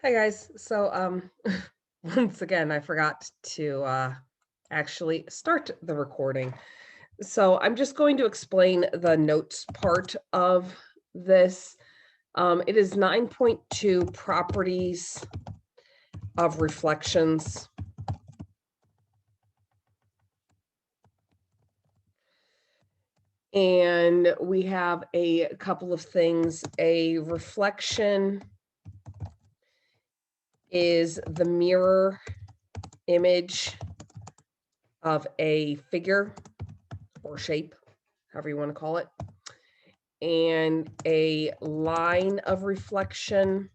Hi guys. Once again, I forgot to actually start the recording. So I'm just going to explain the notes part of this. It is 9.2 properties of reflections. And we have a couple of things. A reflection is the mirror image of a figure or shape, however you want to call it. And a line of reflection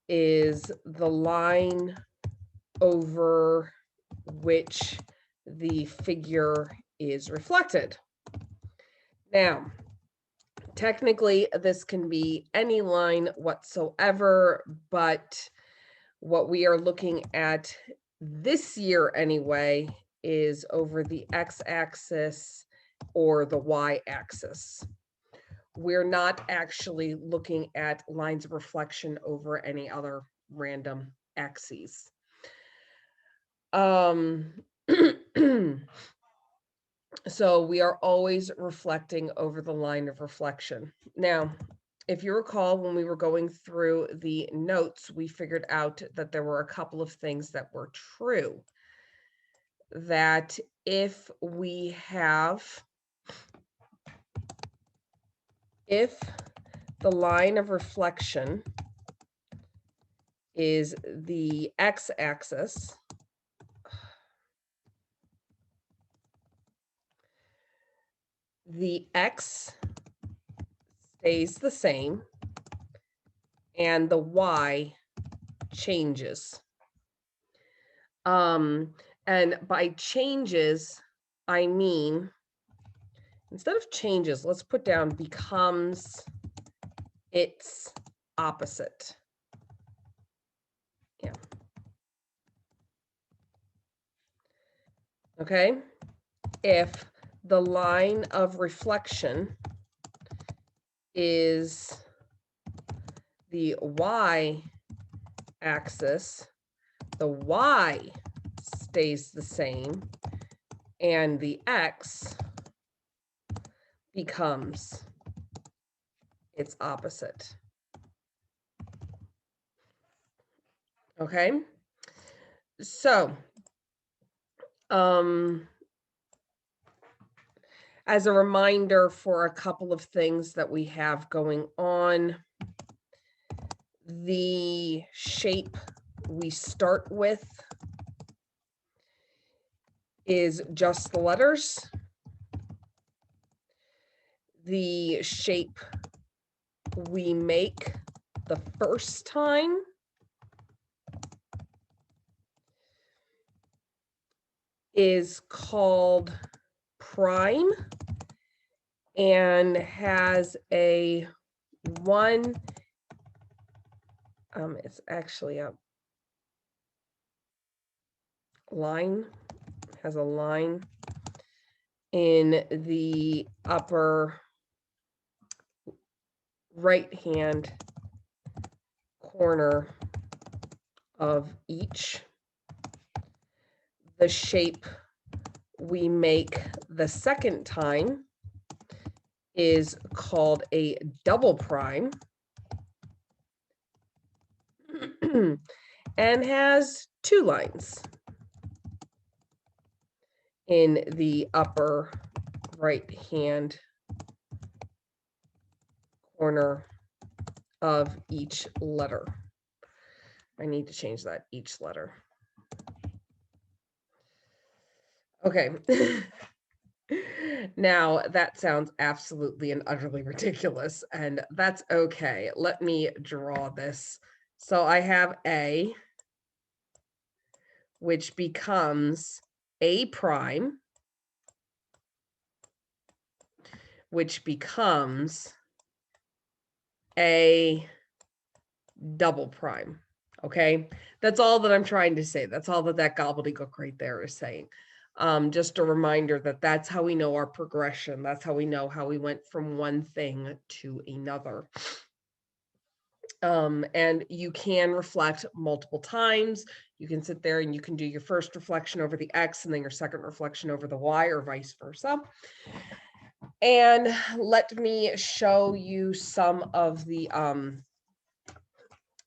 is the line over which the figure is reflected. Now, technically, this can be any line whatsoever, but what we are looking at this year anyway is over the x-axis or the y-axis. We're not actually looking at lines of reflection over any other random axes. So we are always reflecting over the line of reflection. Now, if you recall, when we were going through the notes, we figured out that there were a couple of things that were true. That if the line of reflection is the x-axis, the x stays the same and the y changes. And by changes, I mean, instead of changes, let's put down becomes its opposite. Yeah. Okay. If the line of reflection is the y-axis, the y stays the same, and the x becomes its opposite. Okay? So, as a reminder for a couple of things that we have going on, the shape we start with is just the letters. The shape we make the first time is called prime and has a one, it's actually a line, has a line in the upper right-hand corner of each. The shape we make the second time is called a double prime and has two lines in the upper right-hand corner of each letter. I need to change that, each letter. Okay. Now, that sounds absolutely and utterly ridiculous, and that's okay. Let me draw this. So I have A, which becomes A prime, which becomes a double prime. Okay, that's all that I'm trying to say. That's all that gobbledygook right there is saying. Just a reminder that that's how we know our progression. That's how we know how we went from one thing to another. And you can reflect multiple times. You can sit there and you can do your first reflection over the X and then your second reflection over the Y, or vice versa. And let me show you some of the,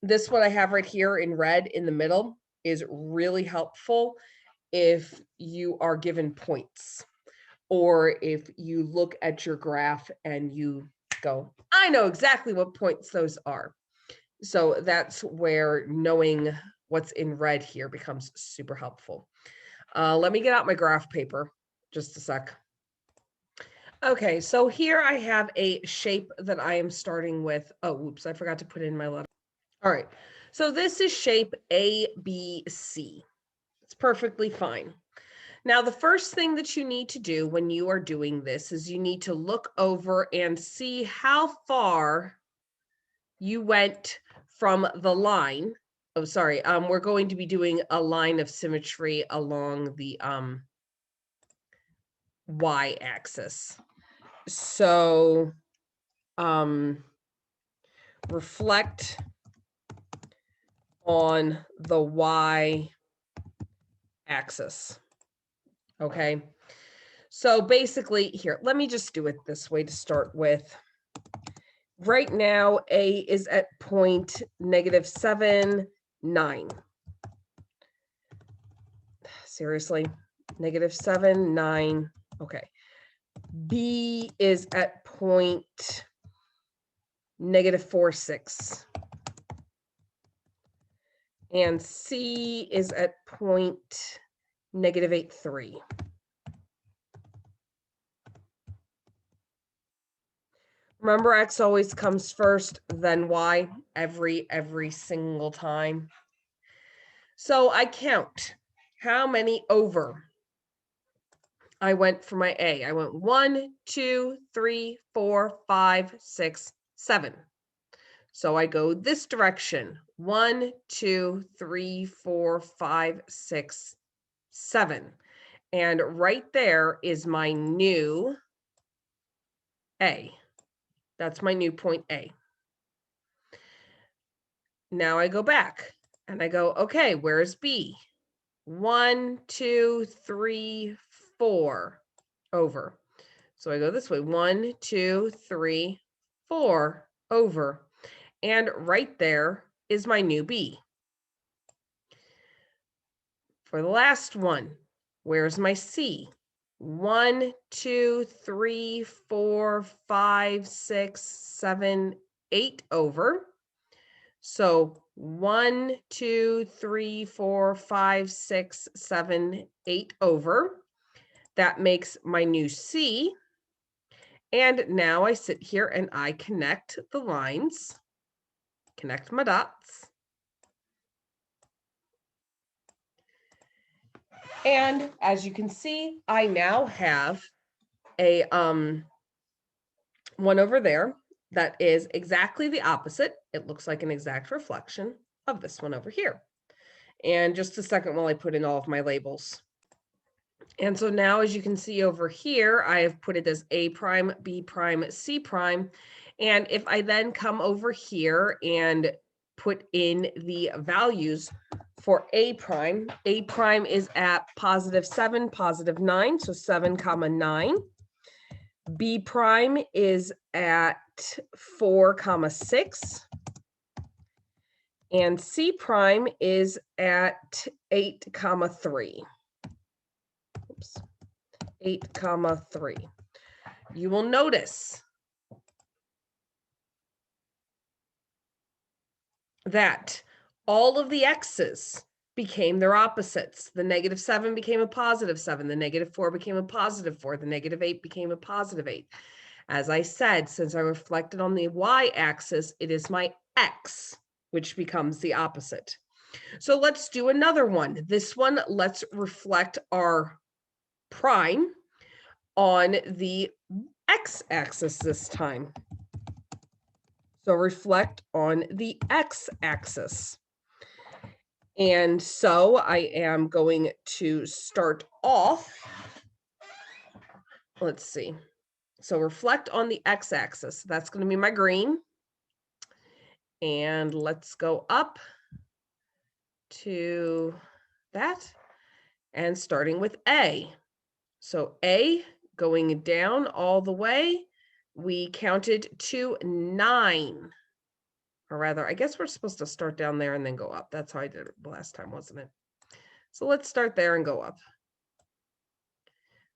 this one I have right here in red in the middle is really helpful if you are given points, or if you look at your graph and you go, I know exactly what points those are. So that's where knowing what's in red here becomes super helpful. Let me get out my graph paper, just a sec. Okay, so here I have a shape that I am starting with. Oh, whoops, I forgot to put in my letter. All right, so this is shape ABC. It's perfectly fine. Now, the first thing that you need to do when you are doing this is you need to look over and see how far you went from the line. Oh, sorry. We're going to be doing a line of symmetry along the y-axis. So reflect on the y-axis. Okay. So basically here, let me just do it this way to start with. Right now, A is at point -7, 9. Seriously, -7, 9. Okay. B is at point -4, 6. And C is at point -8, 3. Remember, X always comes first, then Y, every single time. So I count how many over I went for my A. I went 1, 2, 3, 4, 5, 6, 7. So I go this direction. 1, 2, 3, 4, 5, 6, 7. And right there is my new A. That's my new point A. Now I go back and I go, okay, where's B? 1, 2, 3, 4 over. So I go this way, 1, 2, 3, 4 over. And right there is my new B. For the last one, where's my C? 1, 2, 3, 4, 5, 6, 7, 8 over. So 1, 2, 3, 4, 5, 6, 7, 8 over. That makes my new C. And now I sit here and I connect the lines, connect my dots. And as you can see, I now have a one over there that is exactly the opposite. It looks like an exact reflection of this one over here. And just a second while I put in all of my labels. And so now, as you can see over here, I have put it as A prime, B prime, C prime. And if I then come over here and put in the values for A prime is at +7, +9, so 7, 9. B prime is at 4, 6. And C prime is at 8, 3. Oops. 8, 3. You will notice that all of the X's became their opposites. The -7 became a +7. The -4 became a +4. The -8 became a +8. As I said, since I reflected on the y-axis, it is my X, which becomes the opposite. So let's do another one. This one, let's reflect our prime on the x-axis this time. So reflect on the x-axis. And so I am going to start off, let's see. So reflect on the x-axis. That's going to be my green. And let's go up to that and starting with A. So A going down all the way, we counted to 9. Or rather, I guess we're supposed to start down there and then go up. That's how I did it last time, wasn't it? So let's start there and go up.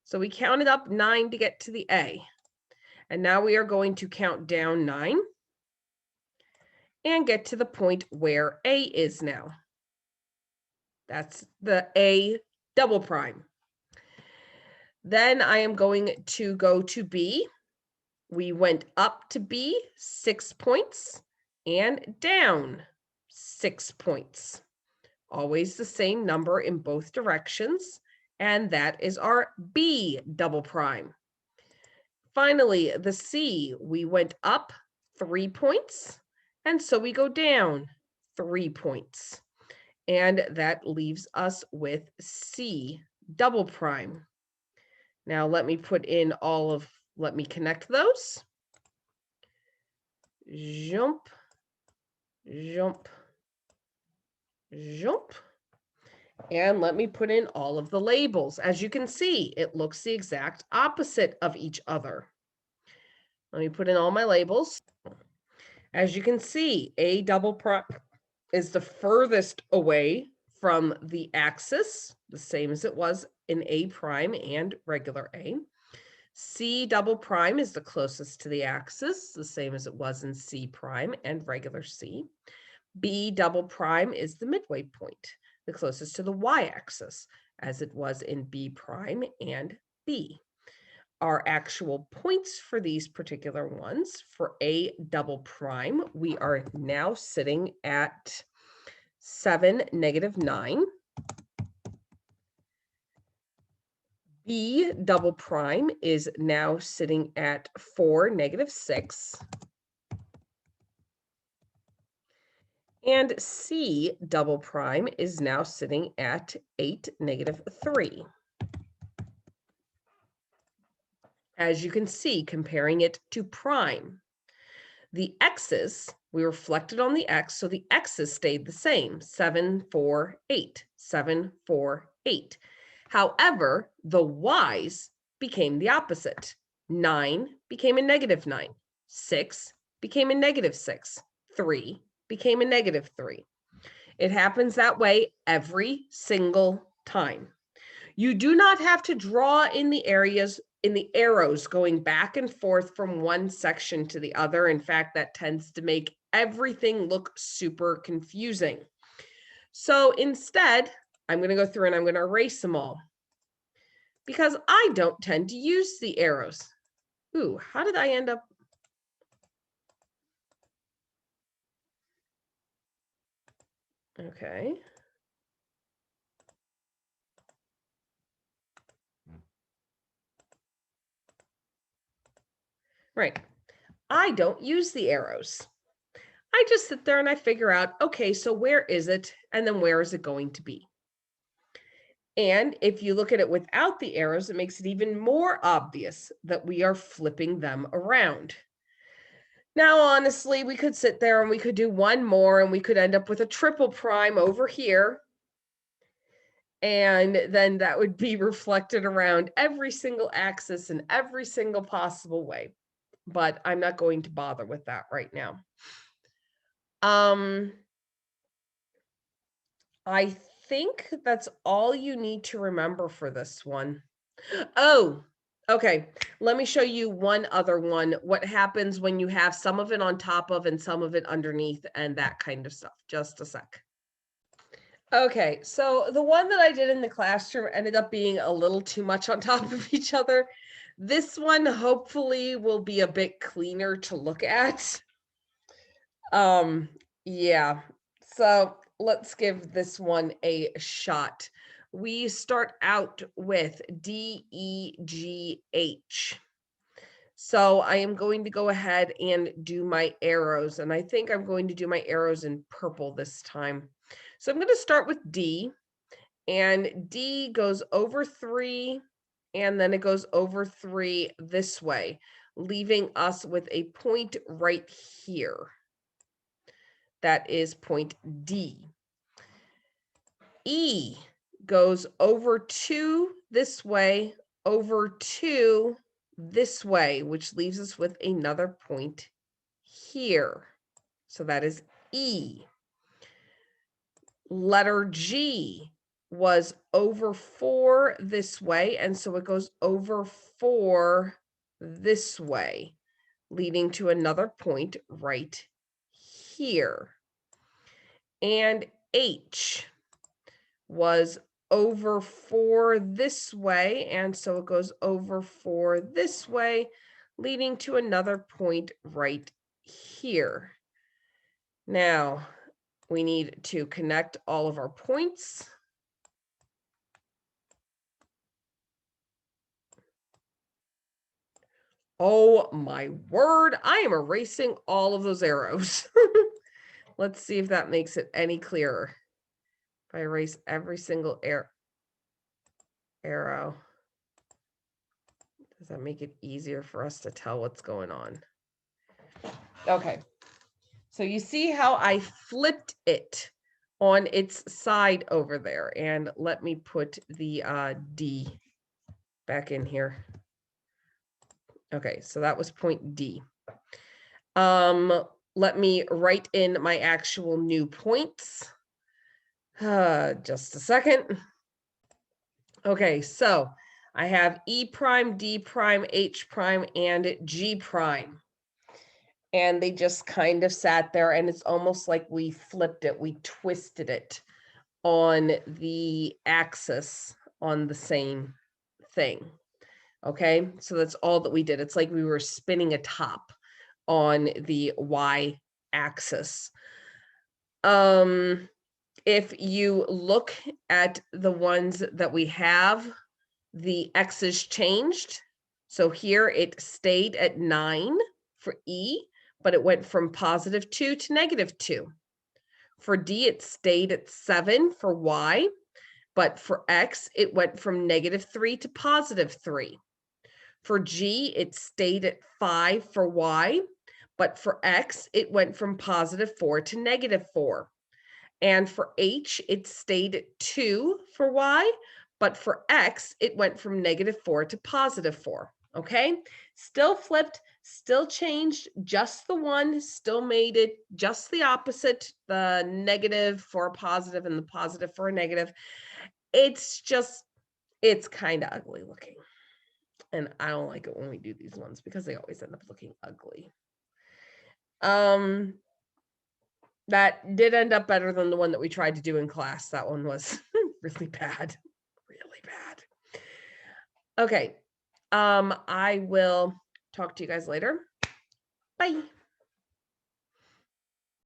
So we counted up 9 to get to the A. And now we are going to count down 9 and get to the point where A is now. That's the A double prime. Then I am going to go to B. We went up to B 6 points and down 6 points. Always the same number in both directions. And that is our B double prime. Finally, the C, we went up 3 points, and so we go down 3 points. And that leaves us with C double prime. Now let me put in let me connect those. Jump, jump, jump. And let me put in all of the labels. As you can see, it looks the exact opposite of each other. Let me put in all my labels. As you can see, A double prime is the furthest away from the axis, the same as it was in A prime and regular A. C double prime is the closest to the axis, the same as it was in C prime and regular C. B double prime is the midway point, the closest to the y-axis, as it was in B prime and B. Our actual points for these particular ones, for A double prime, we are now sitting at 7, -9. B double prime is now sitting at 4, -6. And C double prime is now sitting at 8, -3. As you can see, comparing it to prime, the x's, we reflected on the x, so the x's stayed the same, 7, 4, 8, 7, 4, 8. However, the y's became the opposite. 9 became a -9. 6 became a -6. 3 became a -3. It happens that way every single time. You do not have to draw in the arrows going back and forth from one section to the other. In fact, that tends to make everything look super confusing. So instead, I'm going to go through and I'm going to erase them all because I don't tend to use the arrows. Ooh, how did I end up? Okay. Right. I don't use the arrows. I just sit there and I figure out, okay, so where is it? And then where is it going to be? And if you look at it without the arrows, it makes it even more obvious that we are flipping them around. Now, honestly, we could sit there and we could do one more and we could end up with a triple prime over here. And then that would be reflected around every single axis in every single possible way. But I'm not going to bother with that right now. I think that's all you need to remember for this one. Oh, okay. Let me show you one other one. What happens when you have some of it on top of and some of it underneath and that kind of stuff. Just a sec. Okay, so the one that I did in the classroom ended up being a little too much on top of each other. This one hopefully will be a bit cleaner to look at. Yeah. So let's give this one a shot. We start out with D, E, G, H. So I am going to go ahead and do my arrows, and I think I'm going to do my arrows in purple this time. So I'm going to start with D, and D goes over 3, and then it goes over 3 this way, leaving us with a point right here. That is point D. E goes over 2 this way, over 2 this way, which leaves us with another point here. So that is E. Letter G was over 4 this way, and so it goes over 4 this way, leading to another point right here. And H was over 4 this way, and so it goes over 4 this way, leading to another point right here. Now, we need to connect all of our points. Oh my word, I am erasing all of those arrows. Let's see if that makes it any clearer. If I erase every single arrow, does that make it easier for us to tell what's going on? Okay, so you see how I flipped it on its side over there, and let me put the D back in here. Okay, so that was point D. Let me write in my actual new points. Just a second. Okay, so I have E prime, D prime, H prime, and G prime. And they just kind of sat there, and it's almost like we flipped it, we twisted it on the axis on the same thing. Okay, so that's all that we did. It's like we were spinning a top on the Y axis. If you look at the ones that we have, the X's changed. So here it stayed at 9 for E, but it went from +2 to -2. For D, it stayed at 7 for Y, but for X, it went from -3 to +3. For G, it stayed at 5 for Y, but for X, it went from +4 to -4. And for H, it stayed at 2 for Y, but for X, it went from -4 to +4. Okay, still flipped, still changed, just the one, still made it just the opposite, the negative for a positive and the positive for a negative. It's just, it's kind of ugly looking. And I don't like it when we do these ones because they always end up looking ugly. That did end up better than the one that we tried to do in class. That one was really bad, really bad. Okay, I will talk to you guys later. Bye.